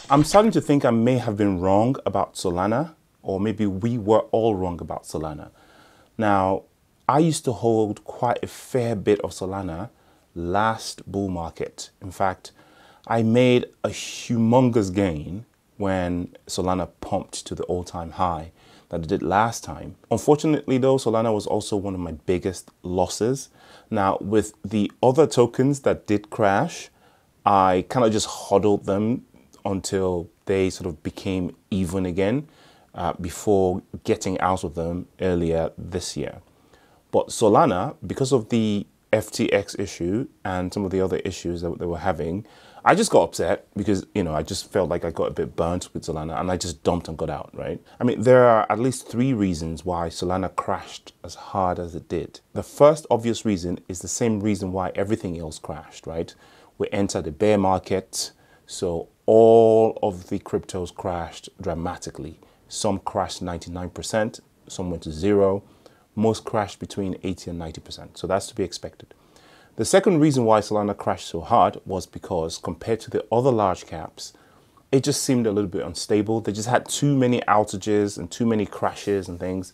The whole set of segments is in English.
I'm starting to think I may have been wrong about Solana, or maybe we were all wrong about Solana. Now, I used to hold quite a fair bit of Solana last bull market. In fact, I made a humongous gain when Solana pumped to the all-time high that it did last time. Unfortunately though, Solana was also one of my biggest losses. Now, with the other tokens that did crash, I kind of just hodled them until they sort of became even again before getting out of them earlier this year. But Solana, because of the FTX issue and some of the other issues that they were having, I just got upset because, I just felt like I got a bit burnt with Solana and I just dumped and got out, right? I mean, there are at least 3 reasons why Solana crashed as hard as it did. The first obvious reason is the same reason why everything else crashed, right? We entered a bear market, so all of the cryptos crashed dramatically. Some crashed 99%, some went to 0. Most crashed between 80 and 90%. So that's to be expected. The second reason why Solana crashed so hard was because compared to the other large caps, it just seemed a little bit unstable. They just had too many outages and too many crashes and things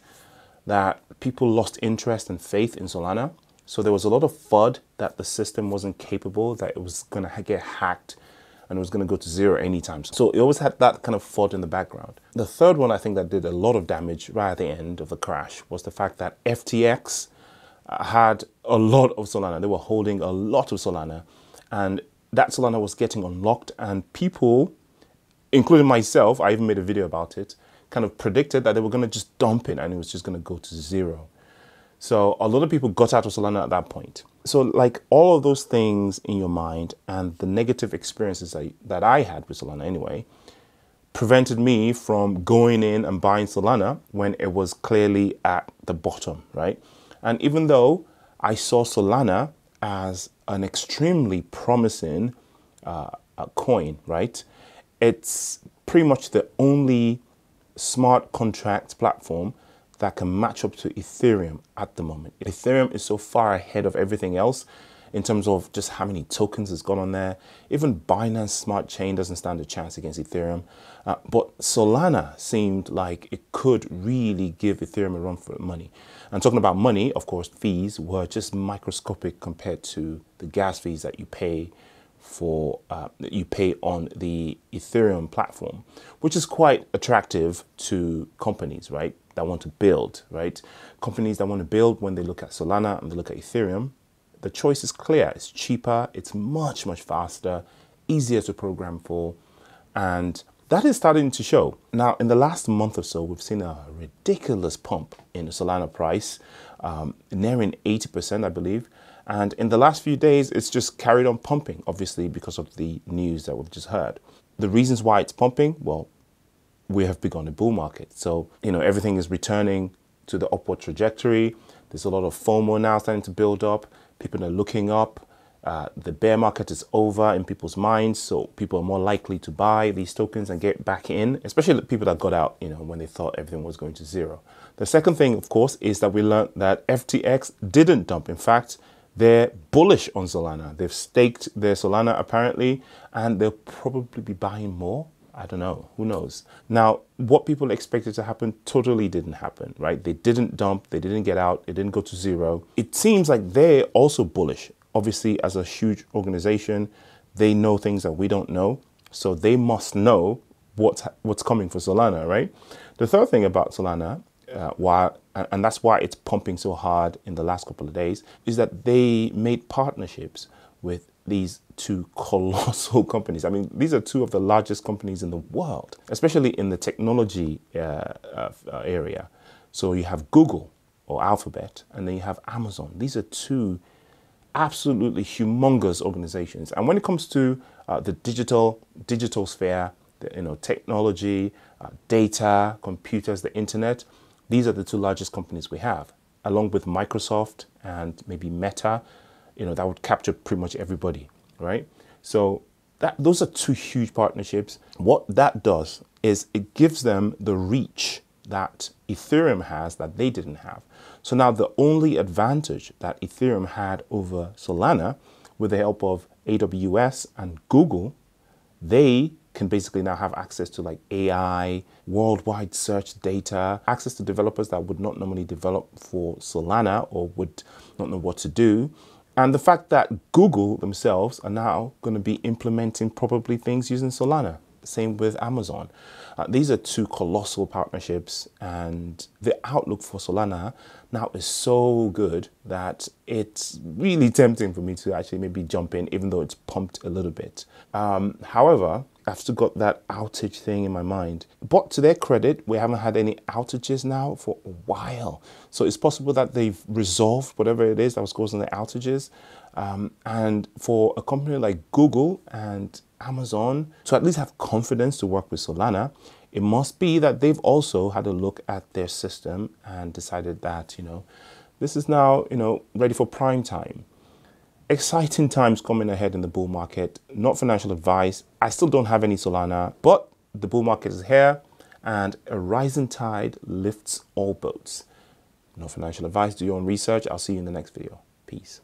that people lost interest and faith in Solana. So there was a lot of FUD that the system wasn't capable, that it was going to get hacked and it was going to go to 0 anytime. So it always had that kind of FUD in the background. The third one I think that did a lot of damage right at the end of the crash was the fact that FTX had a lot of Solana. They were holding a lot of Solana and that Solana was getting unlocked, and people, including myself, I even made a video about it, kind of predicted that they were going to just dump it and it was just going to go to 0. So a lot of people got out of Solana at that point. So like all of those things in your mind and the negative experiences that I had with Solana anyway, prevented me from going in and buying Solana when it was clearly at the bottom, right? And even though I saw Solana as an extremely promising coin, right? It's pretty much the only smart contract platform that can match up to Ethereum at the moment. Ethereum is so far ahead of everything else in terms of just how many tokens has gone on there. Even Binance Smart Chain doesn't stand a chance against Ethereum. But Solana seemed like it could really give Ethereum a run for money. And talking about money, of course, fees were just microscopic compared to the gas fees that you pay on the Ethereum platform, which is quite attractive to companies, right, that want to build, right? Companies that want to build, when they look at Solana and they look at Ethereum, the choice is clear. It's cheaper, it's much, much faster, easier to program for, and that is starting to show. Now, in the last month or so, we've seen a ridiculous pump in the Solana price, nearing 80%, I believe. And in the last few days, it's just carried on pumping, obviously, because of the news that we've just heard. The reasons why it's pumping, well, we have begun a bull market. So, everything is returning to the upward trajectory. There's a lot of FOMO now starting to build up. People are looking up. The bear market is over in people's minds. So people are more likely to buy these tokens and get back in, especially the people that got out, when they thought everything was going to 0. The second thing, of course, is that we learned that FTX didn't dump. In fact, they're bullish on Solana. They've staked their Solana apparently, and they'll probably be buying more. I don't know. Who knows? Now, what people expected to happen totally didn't happen, right? They didn't dump. They didn't get out. It didn't go to 0. It seems like they're also bullish. Obviously, as a huge organization, they know things that we don't know. So they must know what's coming for Solana, right? The third thing about Solana, and that's why it's pumping so hard in the last couple of days, is that they made partnerships with these 2 colossal companies. I mean, these are 2 of the largest companies in the world, especially in the technology area. So you have Google or Alphabet, and then you have Amazon. These are 2 absolutely humongous organizations. And when it comes to the digital sphere, technology, data, computers, the internet, these are the 2 largest companies we have, along with Microsoft and maybe Meta. That would capture pretty much everybody, right? So those are 2 huge partnerships. What that does is it gives them the reach that Ethereum has that they didn't have. So now the only advantage that Ethereum had over Solana, with the help of AWS and Google, they can basically now have access to like AI, worldwide search data, access to developers that would not normally develop for Solana or would not know what to do. And the fact that Google themselves are now going to be implementing probably things using Solana. Same with Amazon. These are two colossal partnerships, and the outlook for Solana now is so good that it's really tempting for me to actually maybe jump in, even though it's pumped a little bit. However, I've still got that outage thing in my mind. But to their credit, we haven't had any outages now for a while. So it's possible that they've resolved whatever it is that was causing the outages. And for a company like Google and Amazon to at least have confidence to work with Solana, it must be that they've also had a look at their system and decided that, this is now, ready for prime time. Exciting times coming ahead in the bull market. Not financial advice. I still don't have any Solana, but the bull market is here and a rising tide lifts all boats. No financial advice. Do your own research. I'll see you in the next video. Peace.